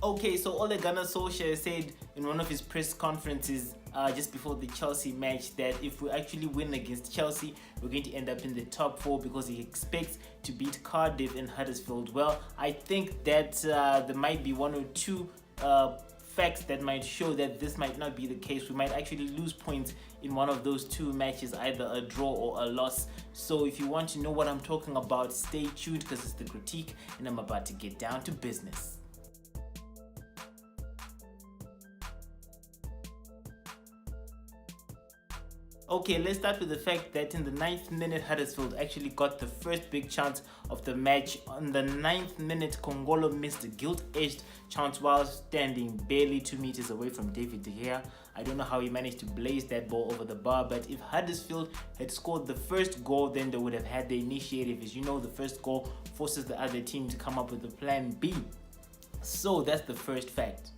Okay, so Ole Gunnar Solskjaer said in one of his press conferences just before the Chelsea match that if we actually win against Chelsea, we're going to end up in the top 4 because he expects to beat Cardiff and Huddersfield. Well, I think that there might be one or two facts that might show that this might not be the case. We might actually lose points in one of those two matches, either a draw or a loss. So if you want to know what I'm talking about, stay tuned because it's the critique and I'm about to get down to business. Okay, let's start with the fact that in the 9th minute, Huddersfield actually got the first big chance of the match. On the 9th minute, Kongolo missed a gilt-edged chance while standing barely 2 meters away from David De Gea. I don't know how he managed to blaze that ball over the bar, but if Huddersfield had scored the first goal, then they would have had the initiative. As you know, the first goal forces the other team to come up with a plan B. So that's the first fact.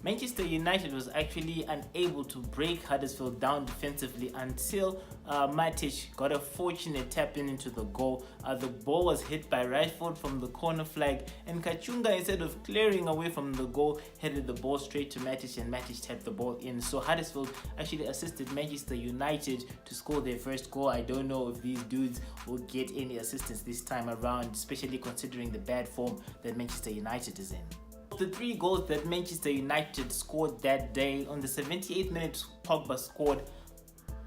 Manchester United was actually unable to break Huddersfield down defensively until Matic got a fortunate tap in into the goal. The ball was hit by Rashford from the corner flag, and Kachunga, instead of clearing away from the goal, headed the ball straight to Matic, and Matic tapped the ball in. So Huddersfield actually assisted Manchester United to score their first goal. I don't know if these dudes will get any assistance this time around, especially considering the bad form that Manchester United is in. The 3 goals that Manchester United scored that day, on the 78th minute, Pogba scored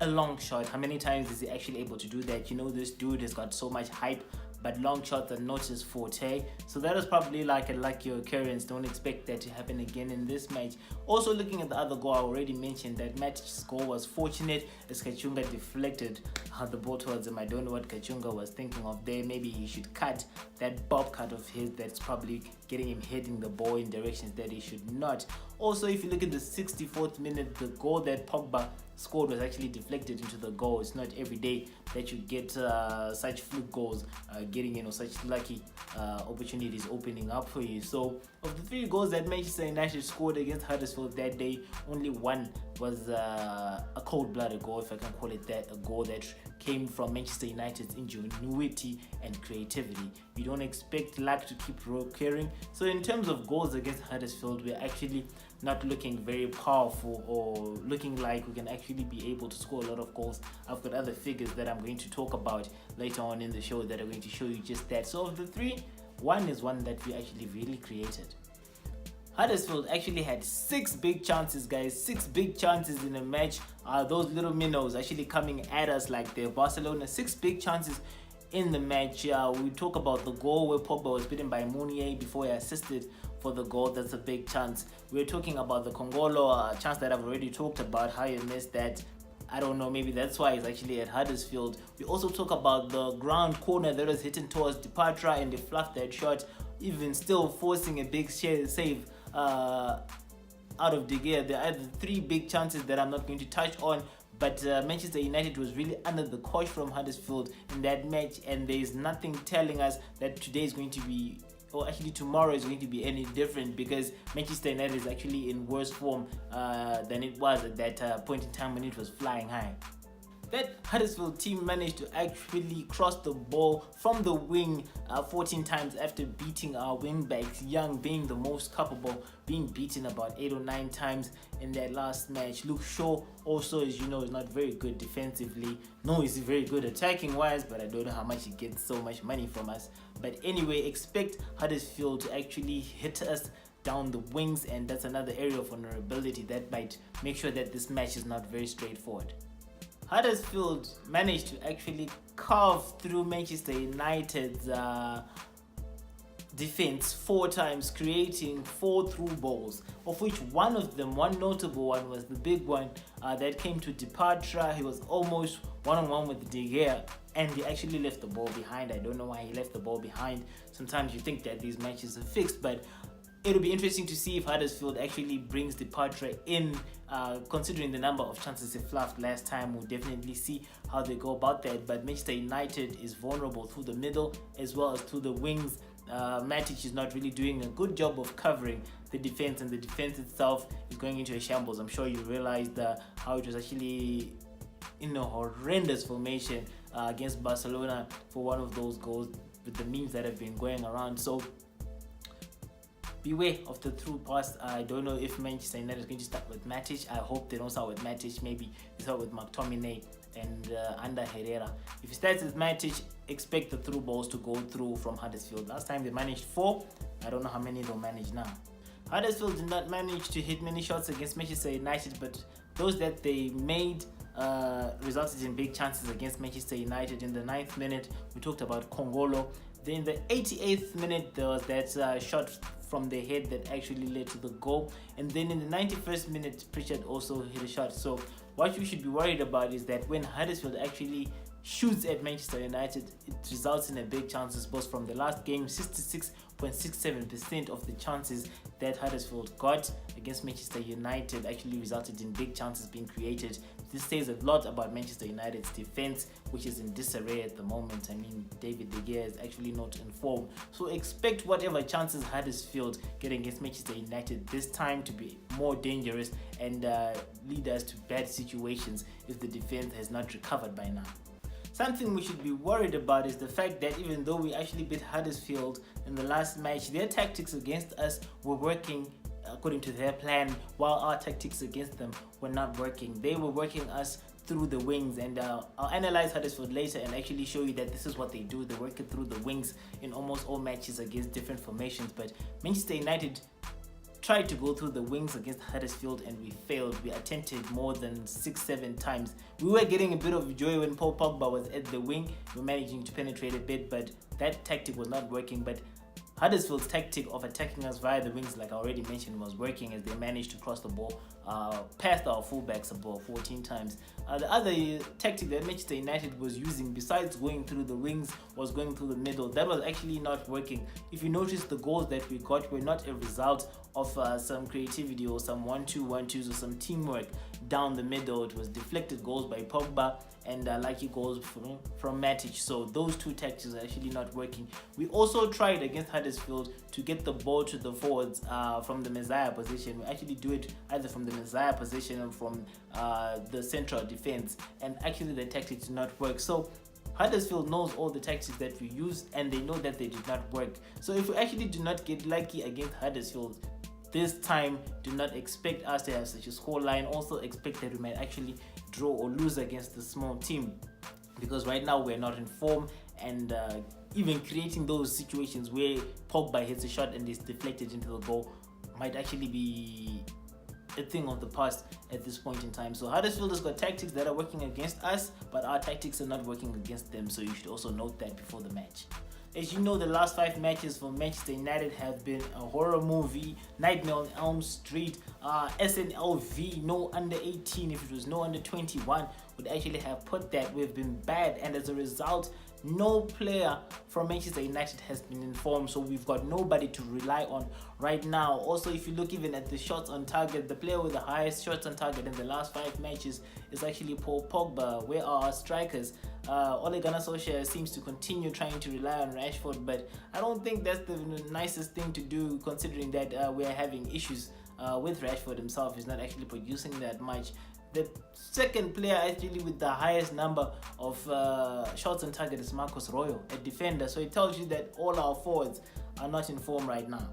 a long shot. How many times is he actually able to do that? You know, this dude has got so much hype, but long shots are not his forte. So that was probably like a lucky occurrence. Don't expect that to happen again in this match. Also, looking at the other goal, I already mentioned that Matic's goal was fortunate as Kachunga deflected the ball towards him. I don't know what Kachunga was thinking of there. Maybe he should cut that bob cut of his that's probably getting him heading the ball in directions that he should not. Also, if you look at the 64th minute, the goal that Pogba scored was actually deflected into the goal. It's not every day that you get such fluke goals getting in, or such lucky opportunities opening up for you. So of the 3 goals that Manchester United scored against Huddersfield that day, only one was a cold-blooded goal, if I can call it that, a goal that came from Manchester United's ingenuity and creativity. We don't expect luck to keep recurring. So in terms of goals against Huddersfield, we're actually not looking very powerful or looking like we can actually be able to score a lot of goals. I've got other figures that I'm going to talk about later on in the show that are going to show you just that. So of the 3, one is one that we actually really created. Huddersfield actually had 6 big chances, guys. 6 big chances in a match. Those little minnows actually coming at us like they're Barcelona. 6 big chances in the match. We talk about the goal where Pogba was beaten by Mounier before he assisted for the goal. That's a big chance. We're talking about the Kongolo chance that I've already talked about, how you missed that. I don't know, maybe that's why it's actually at Huddersfield. We also talk about the ground corner that was hitting towards Departra, and they fluffed that shot, even still forcing a big save out of De Gea. There are 3 big chances that I'm not going to touch on, but Manchester United was really under the cosh from Huddersfield in that match, and there is nothing telling us that today is going to be, or actually tomorrow is going to be any different, because Manchester United is actually in worse form than it was at that point in time when it was flying high. That Huddersfield team managed to actually cross the ball from the wing 14 times after beating our wingbacks, Young being the most capable, being beaten about 8 or 9 times in that last match. Luke Shaw also, as you know, is not very good defensively. No, he's very good attacking wise, but I don't know how much he gets so much money from us. But anyway, expect Huddersfield to actually hit us down the wings, and that's another area of vulnerability that might make sure that this match is not very straightforward. Huddersfield managed to actually carve through Manchester United's defense 4 times, creating 4 through balls, of which one notable one was the big one that came to Departra. He was almost one-on-one with De Gea, and he actually left the ball behind. I don't know why he left the ball behind. Sometimes you think that these matches are fixed, but it'll be interesting to see if Huddersfield actually brings Departra in, considering the number of chances he fluffed last time. We'll definitely see how they go about that. But Manchester United is vulnerable through the middle as well as through the wings. Matic is not really doing a good job of covering the defense, and the defense itself is going into a shambles. I'm sure you realized how it was actually in a horrendous formation against Barcelona for one of those goals, with the memes that have been going around. So beware of the through pass. I don't know if Manchester United is going to start with Matic. I hope they don't start with Matic. Maybe they start with McTominay and under Herrera. If he starts with Matic, expect the through balls to go through from Huddersfield. Last time they managed 4. I don't know how many they'll manage now. Huddersfield did not manage to hit many shots against Manchester United, but those that they made resulted in big chances against Manchester United. In the 9th minute, we talked about Kongolo. Then in the 88th minute, there was that shot from the head that actually led to the goal. And then in the 91st minute, Pritchard also hit a shot. So what you should be worried about is that when Huddersfield actually shoots at Manchester United, it results in a big chances. Both from the last game, 66.67% of the chances that Huddersfield got against Manchester United actually resulted in big chances being created. This says a lot about Manchester United's defense, which is in disarray at the moment. I mean, David De Gea is actually not in form. So expect whatever chances Huddersfield get against Manchester United this time to be more dangerous and lead us to bad situations if the defense has not recovered by now. Something we should be worried about is the fact that even though we actually beat Huddersfield in the last match, their tactics against us were working according to their plan, while our tactics against them were not working. They were working us through the wings, and I'll analyze Huddersfield later and actually show you that this is what they do. They work it through the wings in almost all matches against different formations. But Manchester United tried to go through the wings against Huddersfield and we failed. We attempted more than 6-7 times. We were getting a bit of joy when Paul Pogba was at the wing. We were managing to penetrate a bit, but that tactic was not working. But Huddersfield's tactic of attacking us via the wings, like I already mentioned, was working as they managed to cross the ball past our fullbacks about 14 times. The other tactic that Manchester United was using, besides going through the wings, was going through the middle. That was actually not working. If you notice, the goals that we got were not a result of some creativity or some 1-2-1-2s or some teamwork down the middle. It was deflected goals by Pogba and lucky goals from Matic. So those two tactics are actually not working. We also tried against Huddersfield to get the ball to the forwards from the Messiah position. We actually do it either from the Messiah position or from the central defense, and actually the tactics did not work. So Huddersfield knows all the tactics that we use and they know that they did not work. So if we actually do not get lucky against Huddersfield this time, do not expect us to have such a scoreline. Also expect that we might actually draw or lose against the small team, because right now we're not in form, and even creating those situations where Pogba hits a shot and is deflected into the goal might actually be a thing of the past at this point in time. So Huddersfield has got tactics that are working against us, but our tactics are not working against them, so you should also note that before the match. As you know, the last 5 matches for Manchester United have been a horror movie. Nightmare on Elm Street, SNLV, no under 18. If it was no under 21, would actually have put that. We've been bad, and as a result, no player from Manchester United has been informed, so we've got nobody to rely on right now. Also, if you look even at the shots on target, the player with the highest shots on target in the last 5 matches is actually Paul Pogba. Where are our strikers? Ole Gunnar Solskjaer seems to continue trying to rely on Rashford, but I don't think that's the nicest thing to do, considering that we are having issues with Rashford himself. He's not actually producing that much. The second player actually with the highest number of shots on target is Marcos Royo, a defender. So it tells you that all our forwards are not in form right now.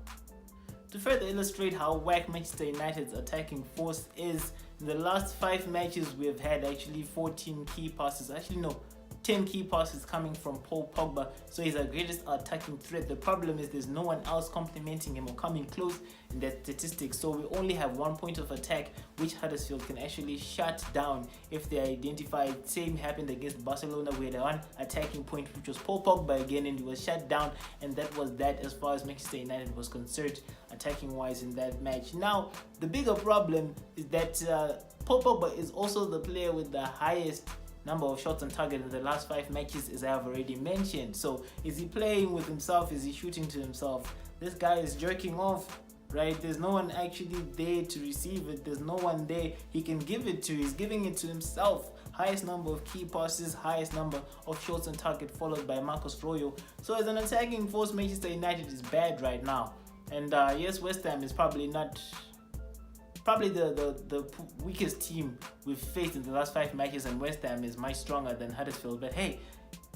To further illustrate how whack Manchester United's attacking force is, in the last 5 matches we've had actually 14 key passes. Actually no, 10 key passes coming from Paul Pogba, so he's our greatest attacking threat. The problem is there's no one else complementing him or coming close in that statistic, so we only have 1 point of attack which Huddersfield can actually shut down if they identify. Same happened against Barcelona, where the one attacking point, which was Paul Pogba again, and he was shut down, and that was that as far as Manchester United was concerned attacking wise in that match. Now the bigger problem is that Paul Pogba is also the player with the highest number of shots on target in the last 5 matches, as I have already mentioned. So is he playing with himself? Is he shooting to himself? This guy is jerking off, right? There's no one actually there to receive it. There's no one there he can give it to. He's giving it to himself. Highest number of key passes, highest number of shots on target, followed by Marcos Royo. So as an attacking force, Manchester United is bad right now. And yes, West Ham is probably the weakest team we've faced in the last 5 matches, and West Ham is much stronger than Huddersfield. But hey,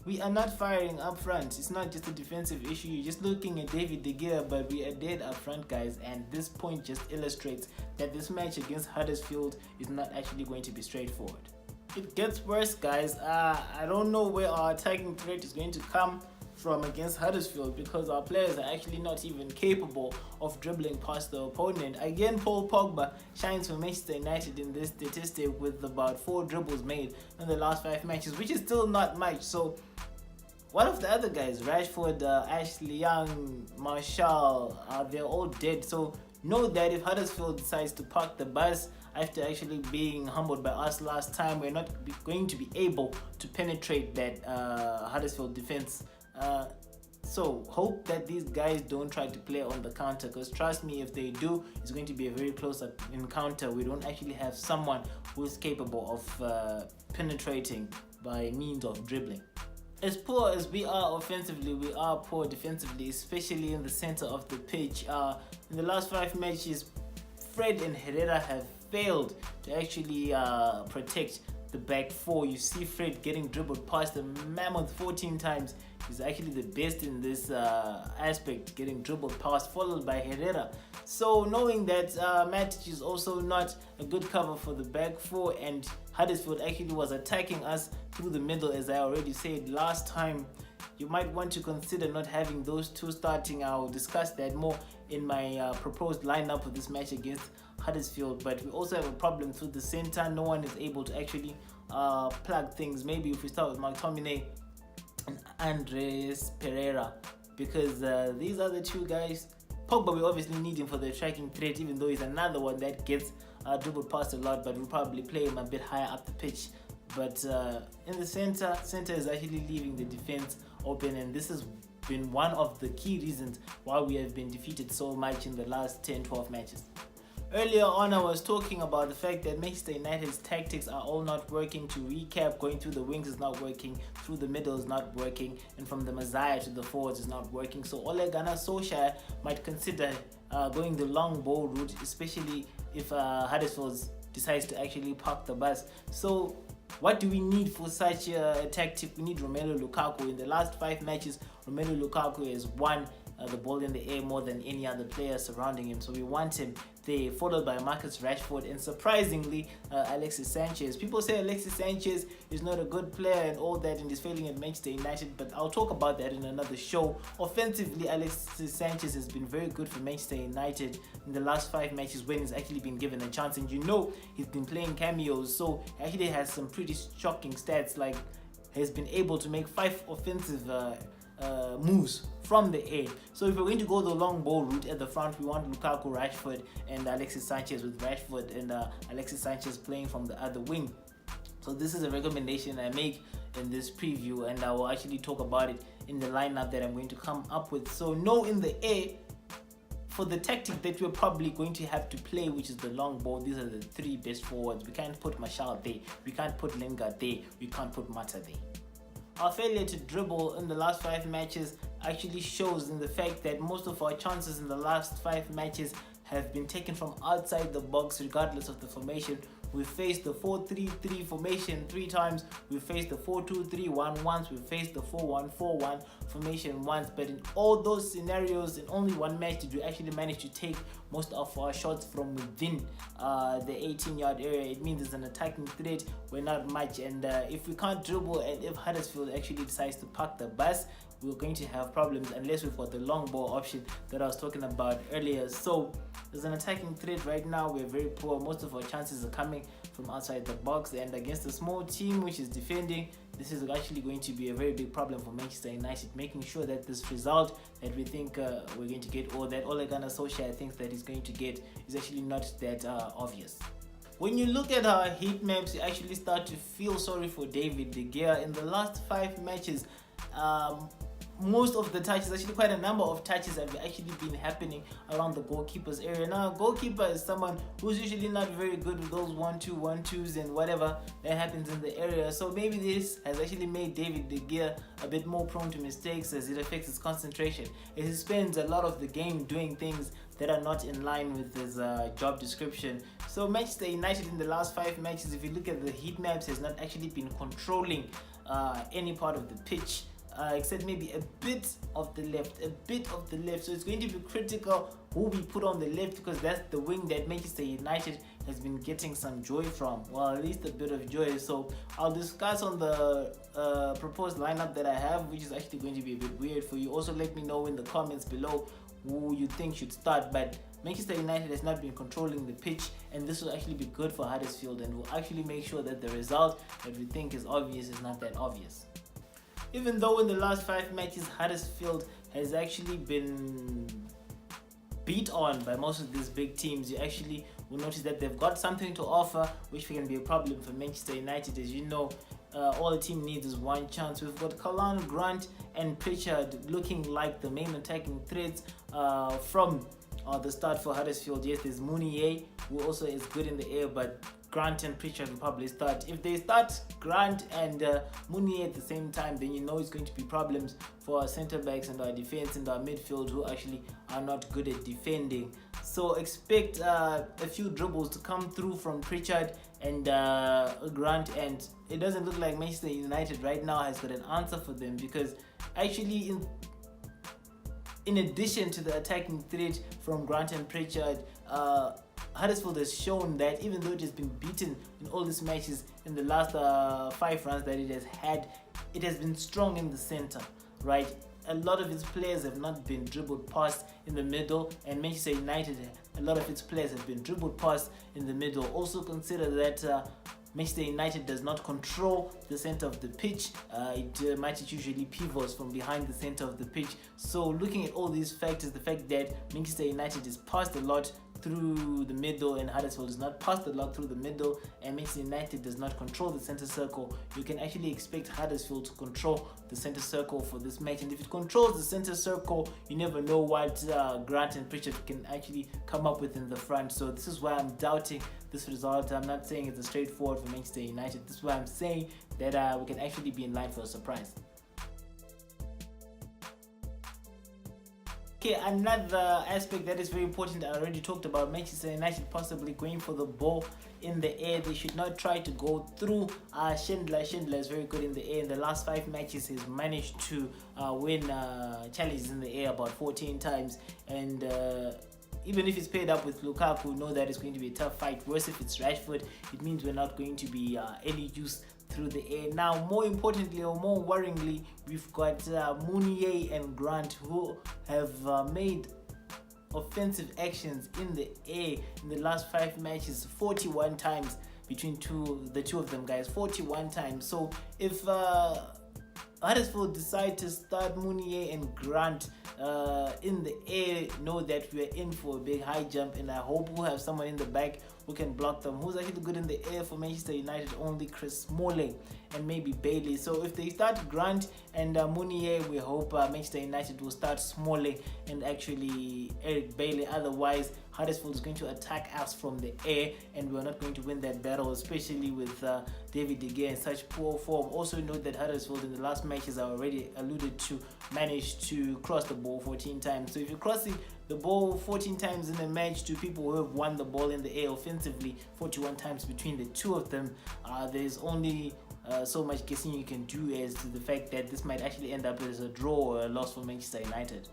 we are not firing up front. It's not just a defensive issue. You're just looking at David De Gea, but we are dead up front, guys. And this point just illustrates that this match against Huddersfield is not actually going to be straightforward. It gets worse, guys. I don't know where our attacking threat is going to come from against Huddersfield, because our players are actually not even capable of dribbling past the opponent. Again, Paul Pogba shines for Manchester United in this statistic with about 4 dribbles made in the last 5 matches, which is still not much. So one of the other guys, Rashford, Ashley Young, Martial, they're all dead. So know that if Huddersfield decides to park the bus after actually being humbled by us last time, we're not going to be able to penetrate that Huddersfield defense. So hope that these guys don't try to play on the counter, because trust me, if they do, it's going to be a very close encounter. We don't actually have someone who is capable of penetrating by means of dribbling. As poor as we are offensively, we are poor defensively, especially in the center of the pitch. In the last 5 matches, Fred and Herrera have failed to actually protect the back 4. You see Fred getting dribbled past the mammoth 14 times. He's actually the best in this aspect, getting dribbled past, followed by Herrera. So knowing that Matic is also not a good cover for the back 4, and Huddersfield actually was attacking us through the middle, as I already said last time, you might want to consider not having those two starting. I'll discuss that more in my proposed lineup for this match against Huddersfield. But we also have a problem through the center. No one is able to actually plug things. Maybe if we start with McTominay and Andres Pereira, because these are the 2 guys. Pogba, we obviously need him for the tracking threat, even though he's another one that gets dribbled past a lot, but we'll probably play him a bit higher up the pitch. But in the center is actually leaving the defense open, and this has been one of the key reasons why we have been defeated so much in the last 10-12 matches. Earlier on, I was talking about the fact that Manchester United's tactics are all not working. To recap, going through the wings is not working, through the middle is not working, and from the Messiah to the forwards is not working. So Ole Gunnar Solskjaer might consider going the long ball route, especially if Huddersfield decides to actually park the bus. So what do we need for such a tactic? We need Romelu Lukaku. In the last 5 matches, Romelu Lukaku has won the ball in the air more than any other player surrounding him. So we want him there, followed by Marcus Rashford, and surprisingly, Alexis Sanchez. People say Alexis Sanchez is not a good player and all that, and is failing at Manchester United, but I'll talk about that in another show. Offensively, Alexis Sanchez has been very good for Manchester United in the last 5 matches when he's actually been given a chance, and he's been playing cameos, so he actually has some pretty shocking stats, like he's been able to make 5 offensive moves from the air. So if we're going to go the long ball route at the front, we want Lukaku, Rashford, and Alexis Sanchez, with Rashford and Alexis Sanchez playing from the other wing. So this is a recommendation I make in this preview, and I will actually talk about it in the lineup that I'm going to come up with. So know in the air, for the tactic that we're probably going to have to play, which is the long ball, these are the 3 best forwards. We can't put Martial there, we can't put Lingard there, we can't put Mata there. Our failure to dribble in the last 5 matches actually shows in the fact that most of our chances in the last 5 matches have been taken from outside the box, regardless of the formation. We faced the 4-3-3 formation 3 times, we faced the 4-2-3-1 once, we faced the 4-1-4-1 formation once, but in all those scenarios, in only 1 match did we actually manage to take most of our shots from within the 18-yard area. It means it's an attacking threat, we're not much, and if we can't dribble, and if Huddersfield actually decides to park the bus, we're going to have problems unless we've got the long ball option that I was talking about earlier. So as an attacking threat right now, we're very poor. Most of our chances are coming from outside the box, and against a small team which is defending, this is actually going to be a very big problem for Manchester United, making sure that this result that we think we're going to get, or that Ole Gunnar Solskjaer thinks that he's going to get, is actually not that obvious. When you look at our heat maps, you actually start to feel sorry for David De Gea. In the last 5 matches, most of the touches, actually quite a number of touches, have actually been happening around the goalkeeper's area. Now, goalkeeper is someone who's usually not very good with those 1-2-1-2s and whatever that happens in the area. So maybe this has actually made David De Gea a bit more prone to mistakes, as it affects his concentration, as he spends a lot of the game doing things that are not in line with his job description. So Manchester United in the last 5 matches, if you look at the heat maps, has not actually been controlling any part of the pitch, except maybe a bit of the left. So it's going to be critical who we put on the left, because that's the wing that Manchester United has been getting some joy from, well, at least a bit of joy. So I'll discuss on the proposed lineup that I have, which is actually going to be a bit weird for you. Also let me know in the comments below who you think should start. But Manchester United has not been controlling the pitch, and this will actually be good for Huddersfield, and will actually make sure that the result that we think is obvious is not that obvious. Even though in the last 5 matches Huddersfield has actually been beat on by most of these big teams, you actually will notice that they've got something to offer, which can be a problem for Manchester United. As you know, all the team needs is one chance. We've got Kongolo, Grant and Pritchard looking like the main attacking threats from the start for Huddersfield. Yes, there's Manutd, who also is good in the air, but Grant and Pritchard will probably start. If they start Grant and Manutd at the same time, then you know it's going to be problems for our centre backs and our defense and our midfield, who actually are not good at defending. So expect a few dribbles to come through from Pritchard and Grant, and it doesn't look like Manchester United right now has got an answer for them, because actually in addition to the attacking threat from Grant and Pritchard, Huddersfield has shown that even though it has been beaten in all these matches in the last 5 runs that it has had, it has been strong in the center, right? A lot of its players have not been dribbled past in the middle, and Manchester United, a lot of its players have been dribbled past in the middle. Also consider that Manchester United does not control the center of the pitch. It usually pivots from behind the center of the pitch. So looking at all these factors, the fact that Manchester United is passed a lot through the middle and Huddersfield is not passed a lot through the middle, and Manchester United does not control the center circle, you can actually expect Huddersfield to control the center circle for this match. And if it controls the center circle, you never know what Grant and Pritchard can actually come up with in the front. So this is why I'm doubting this result. I'm not saying it's a straightforward for Manchester United. This is why I'm saying that we can actually be in line for a surprise. Okay, another aspect that is very important, I already talked about Manchester United possibly going for the ball in the air. They should not try to go through Schindler. Schindler is very good in the air. In the last 5 matches, he's managed to win challenges in the air about 14 times. And even if it's paired up with Lukaku, know that it's going to be a tough fight. Worse if it's Rashford, it means we're not going to be any use through the air. Now, more importantly or more worryingly, we've got Manutd and Grant, who have made offensive actions in the air in the last 5 matches 41 times between the two of them, guys. 41 times. So if Huddersfield decide to start Manutd and Grant in the air, know that we're in for a big high jump, and I hope we'll have someone in the back who can block them. Who's actually good in the air for Manchester United? Only Chris Smalling and maybe Bailey. So if they start Grant and Manutd, we hope Manchester United will start Smalling and actually Eric Bailey. Otherwise, Huddersfield is going to attack us from the air, and we're not going to win that battle, especially with David De Gea in such poor form. Also note that Huddersfield in the last matches, I already alluded to, managed to cross the ball 14 times. So if you're crossing the ball 14 times in a match to people who have won the ball in the air offensively 41 times between the two of them, there's only so much guessing you can do as to the fact that this might actually end up as a draw or a loss for Manchester United.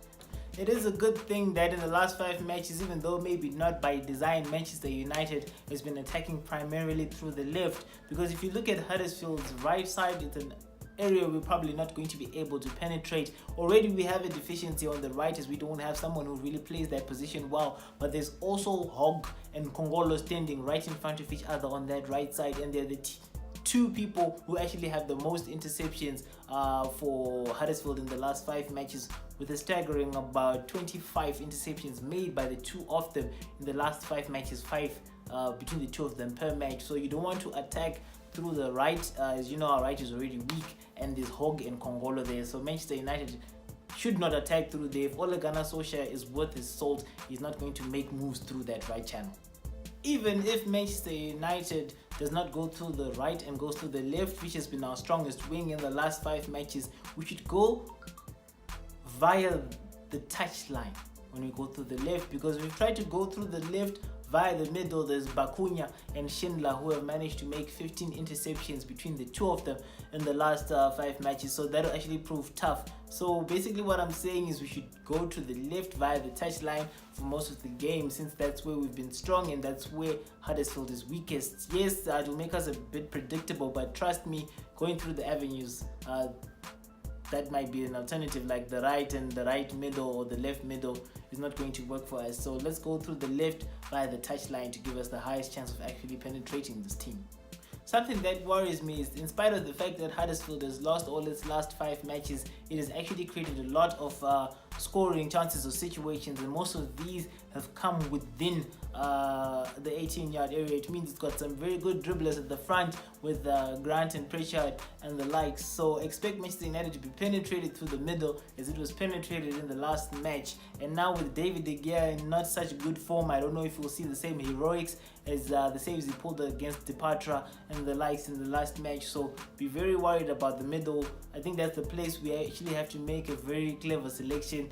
It is a good thing that in the last 5 matches, even though maybe not by design, Manchester United has been attacking primarily through the left, because if you look at Huddersfield's right side, it's an area we're probably not going to be able to penetrate. Already we have a deficiency on the right, as we don't have someone who really plays that position well, but there's also Hogg and Kongolo standing right in front of each other on that right side, and they're the two people who actually have the most interceptions for Huddersfield in the last 5 matches, with a staggering about 25 interceptions made by the two of them in the last 5 matches, 5 between the two of them per match. So you don't want to attack through the right, as you know our right is already weak, and there's Hogg and Kongolo there. So Manchester United should not attack through there. If Ole Gunnar Solskjaer is worth his salt, he's not going to make moves through that right channel. Even if Manchester United does not go through the right and goes through the left, which has been our strongest wing in the last 5 matches, we should go via the touchline when we go through the left, because we've tried to go through the left Via the middle, there's Bakunya and Schindler, who have managed to make 15 interceptions between the two of them in the last 5 matches. So that'll actually prove tough. So basically what I'm saying is we should go to the left via the touchline for most of the game, since that's where we've been strong and that's where Huddersfield is weakest. Yes, it will make us a bit predictable, but trust me, going through the avenues, that might be an alternative, like the right and the right middle or the left middle is not going to work for us. So let's go through the left via the touchline to give us the highest chance of actually penetrating this team. Something that worries me is, in spite of the fact that Huddersfield has lost all its last 5 matches, it has actually created a lot of scoring chances or situations, and most of these have come within the 18-yard area. It means it's got some very good dribblers at the front with Grant and Pritchard and the likes. So expect Manchester United to be penetrated through the middle as it was penetrated in the last match. And now with David De Gea in not such good form, I don't know if we'll see the same heroics as the saves he pulled against Depatra and the likes in the last match. So be very worried about the middle. I think that's the place we actually have to make a very clever selection.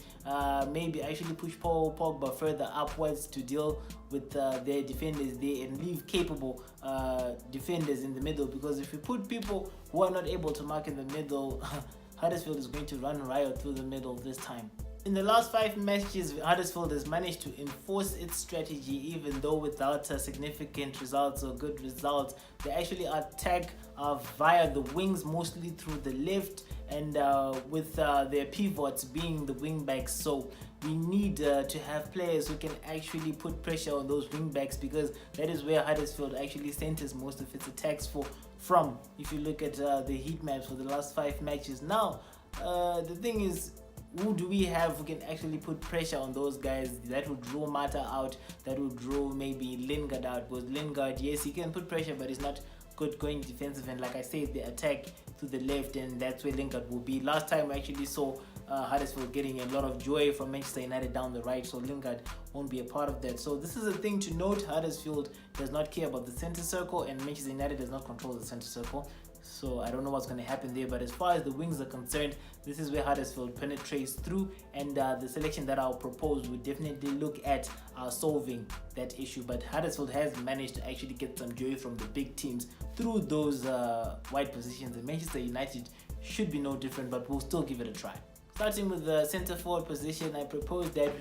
Maybe actually push Paul Pogba further upwards to deal with their defenders there and leave capable defenders in the middle, because if we put people who are not able to mark in the middle, Huddersfield is going to run riot through the middle this time. In the last 5 matches, Huddersfield has managed to enforce its strategy, even though without significant results or good results. They actually attack via the wings, mostly through the left, and with their pivots being the wing backs. So we need to have players who can actually put pressure on those wing backs, because that is where Huddersfield actually centers most of its attacks from. If you look at the heat maps for the last 5 matches. Now, the thing is, who do we have who can actually put pressure on those guys? That would draw Mata out, that would draw maybe Lingard out, because Lingard, yes, he can put pressure, but he's not good going defensive, and like I said, they attack to the left, and that's where Lingard will be. Last time we actually saw Huddersfield getting a lot of joy from Manchester United down the right, so Lingard won't be a part of that. So this is a thing to note: Huddersfield does not care about the center circle, and Manchester United does not control the center circle. So I don't know what's going to happen there, but as far as the wings are concerned, this is where Huddersfield penetrates through, and the selection that I'll propose would definitely look at solving that issue. But Huddersfield has managed to actually get some joy from the big teams through those wide positions, and Manchester United should be no different, but we'll still give it a try. Starting with the centre forward position, I propose that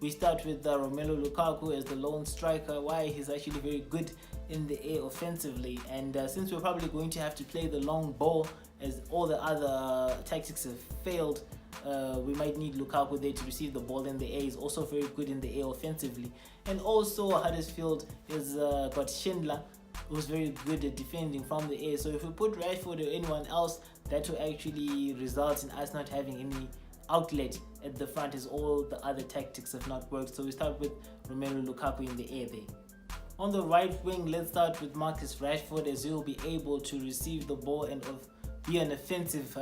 we start with Romelu Lukaku as the lone striker. Why? He's actually very good in the air offensively, and since we're probably going to have to play the long ball as all the other tactics have failed, we might need Lukaku there to receive the ball in the air. He's also very good in the air offensively. And also Huddersfield has got Schindler, who's very good at defending from the air. So if we put Rashford or anyone else, that will actually result in us not having any outlet at the front, as all the other tactics have not worked. So we start with Romelu Lukaku in the air there. On the right wing, let's start with Marcus Rashford, as he will be able to receive the ball and be an offensive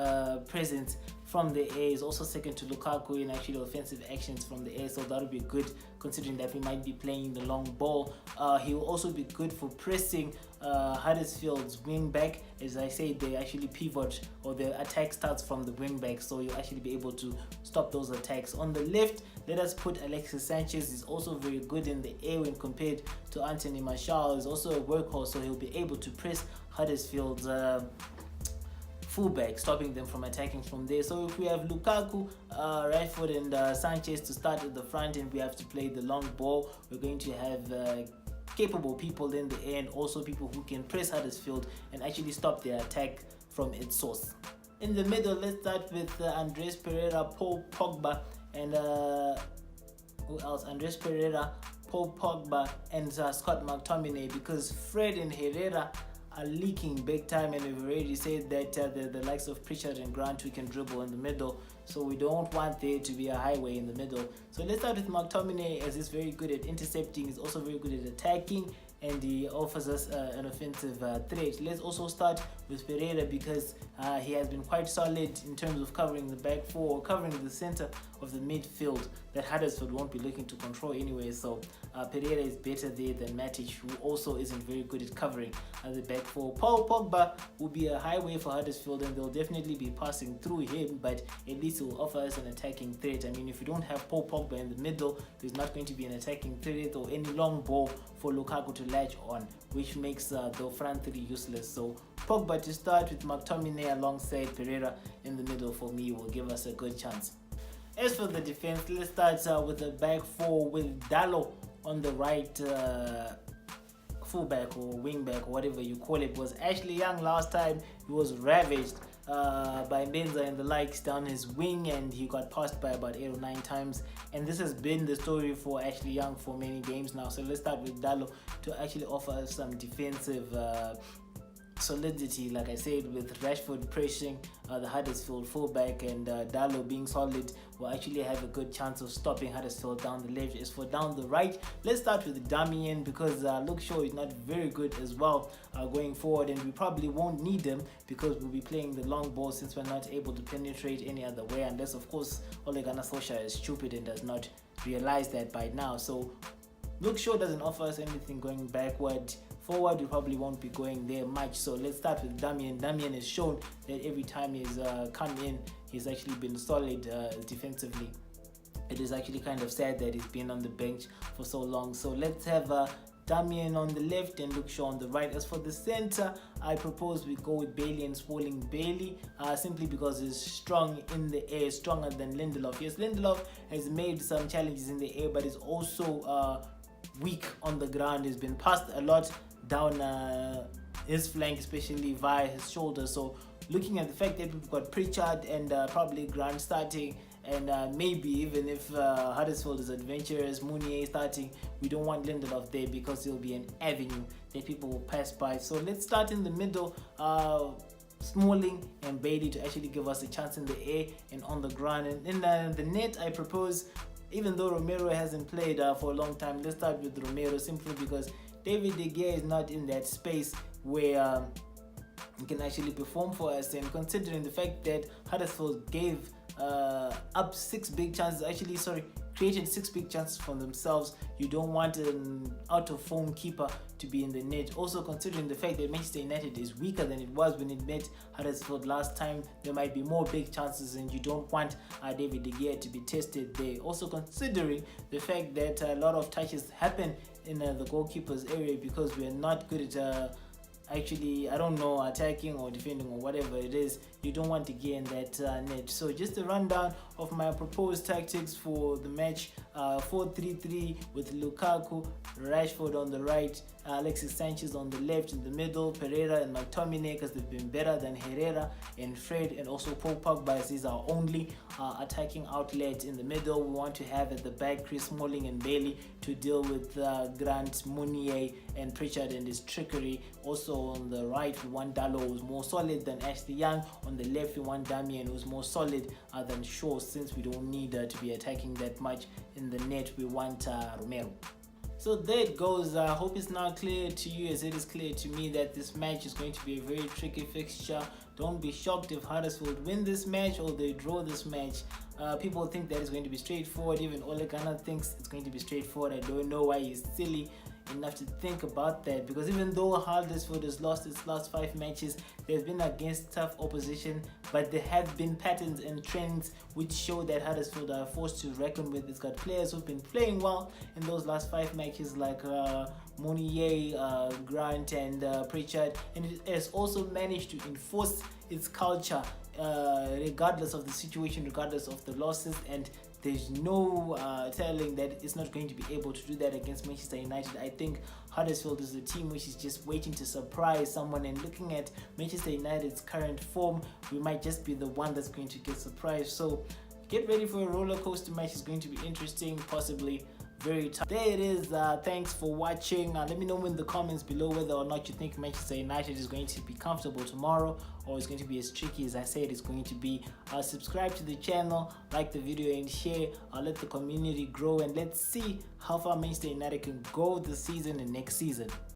presence from the air. He's also second to Lukaku in actually offensive actions from the air, so that would be good considering that we might be playing the long ball. He will also be good for pressing Huddersfield's wing back. As I said, they actually pivot, or their attack starts from the wing back, so you'll actually be able to stop those attacks. On the left, let us put Alexis Sanchez. He's also very good in the air when compared to Anthony Martial. He's also a workhorse, so he'll be able to press Huddersfield's fullback, stopping them from attacking from there. So if we have Lukaku, Rashford and Sanchez to start at the front, and we have to play the long ball, we're going to have capable people in the air, and also people who can press Huddersfield and actually stop their attack from its source. In the middle, let's start with Andres Pereira, Paul Pogba, and who else? Andres Pereira, Paul Pogba, and Scott McTominay, because Fred and Herrera are leaking big time, and we've already said that the likes of Pritchard and Grant, we can dribble in the middle, so we don't want there to be a highway in the middle. So let's start with McTominay, as he's very good at intercepting. He's also very good at attacking, and he offers us an offensive threat. Let's also start with Pereira, because he has been quite solid in terms of covering the back four, or covering the center of the midfield that Huddersfield won't be looking to control anyway. So Pereira is better there than Matic, who also isn't very good at covering the back four. Paul Pogba will be a highway for Huddersfield, and they'll definitely be passing through him, but at least least it will offer us an attacking threat. I mean, if you don't have Paul Pogba in the middle, there's not going to be an attacking threat or any long ball for Lukaku to latch on, which makes the front three useless. So Pogba to start with McTominay alongside Pereira in the middle for me will give us a good chance. As for the defense, let's start with the back four with Dalot on the right fullback or wingback or whatever you call it. Was Ashley Young last time. He was ravaged by Benza and the likes down his wing, and he got passed by about 8 or 9 times, and this has been the story for Ashley Young for many games now. So let's start with Dalot to actually offer us some defensive solidity, like I said, with Rashford pressing the Huddersfield fullback, and Dalot being solid will actually have a good chance of stopping Huddersfield down the left. As for down the right, let's start with Damian, because Luke Shaw is not very good as well going forward, and we probably won't need him because we'll be playing the long ball since we're not able to penetrate any other way, unless of course Ole Gunnar Solskjaer is stupid and does not realize that by now. So Luke Shaw doesn't offer us anything going backward. Forward, we probably won't be going there much. So let's start with Damian. Damian has shown that every time he's come in, he's actually been solid defensively. It is actually kind of sad that he's been on the bench for so long. So let's have Damian on the left and Luke Shaw on the right. As for the center, I propose we go with Bailey and Smalling Bailey, simply because he's strong in the air, stronger than Lindelof. Yes, Lindelof has made some challenges in the air, but is also weak on the ground. He's been passed a lot down his flank, especially via his shoulder. So looking at the fact that we've got Pritchard and probably Grant starting, and maybe even if Huddersfield is adventurous, Mounier starting, we don't want Lindelof there because he'll be an avenue that people will pass by. So let's start in the middle, Smalling and Bailey to actually give us a chance in the air and on the ground. And in the net, I propose, even though Romero hasn't played for a long time, let's start with Romero, simply because David De Gea is not in that space where he can actually perform for us. And considering the fact that Huddersfield gave up 6 big chances, created 6 big chances for themselves, you don't want an out-of-form keeper to be in the net. Also considering the fact that Manchester United is weaker than it was when it met Huddersfield last time, there might be more big chances, and you don't want David De Gea to be tested there. Also considering the fact that a lot of touches happen in the goalkeeper's area because we are not good at attacking or defending or whatever it is. You don't want to get in that net. So just a rundown of my proposed tactics for the match: 4-3-3 with Lukaku, Rashford on the right, Alexis Sanchez on the left, in the middle Pereira and McTominay because they've been better than Herrera and Fred, and also Paul Pogba as is our only attacking outlet. In the middle we want to have at the back Chris Smalling and Bailey to deal with Grant, Mounier and Pritchard and his trickery. Also on the right we want Dalot, who's more solid than Ashley Young. On the left we want Damian, who's more solid than Shaw, since we don't need to be attacking that much. In the net we want Romero. So there it goes. I hope it's now clear to you, as it is clear to me, that this match is going to be a very tricky fixture. Don't be shocked if Huddersfield win this match or they draw this match. People think that it's going to be straightforward. Even Ole Gunnar thinks it's going to be straightforward. I don't know why he's silly enough to think about that, because even though Huddersfield has lost its last 5 matches, they've been against tough opposition, but there have been patterns and trends which show that Huddersfield are forced to reckon with. It's got players who've been playing well in those last 5 matches, like Mounier, Grant and Pritchard, and it has also managed to enforce its culture regardless of the situation, regardless of the losses, and there's no telling that it's not going to be able to do that against Manchester United. I think Huddersfield is a team which is just waiting to surprise someone, and looking at Manchester United's current form, we might just be the one that's going to get surprised. So get ready for a roller coaster match. It's going to be interesting, possibly very tough. There it is. Thanks for watching. Let me know in the comments below whether or not you think Manchester United is going to be comfortable tomorrow, or it's going to be as tricky as I said it's going to be. Subscribe to the channel, like the video and share. Let the community grow, and let's see how far Manchester United can go this season and next season.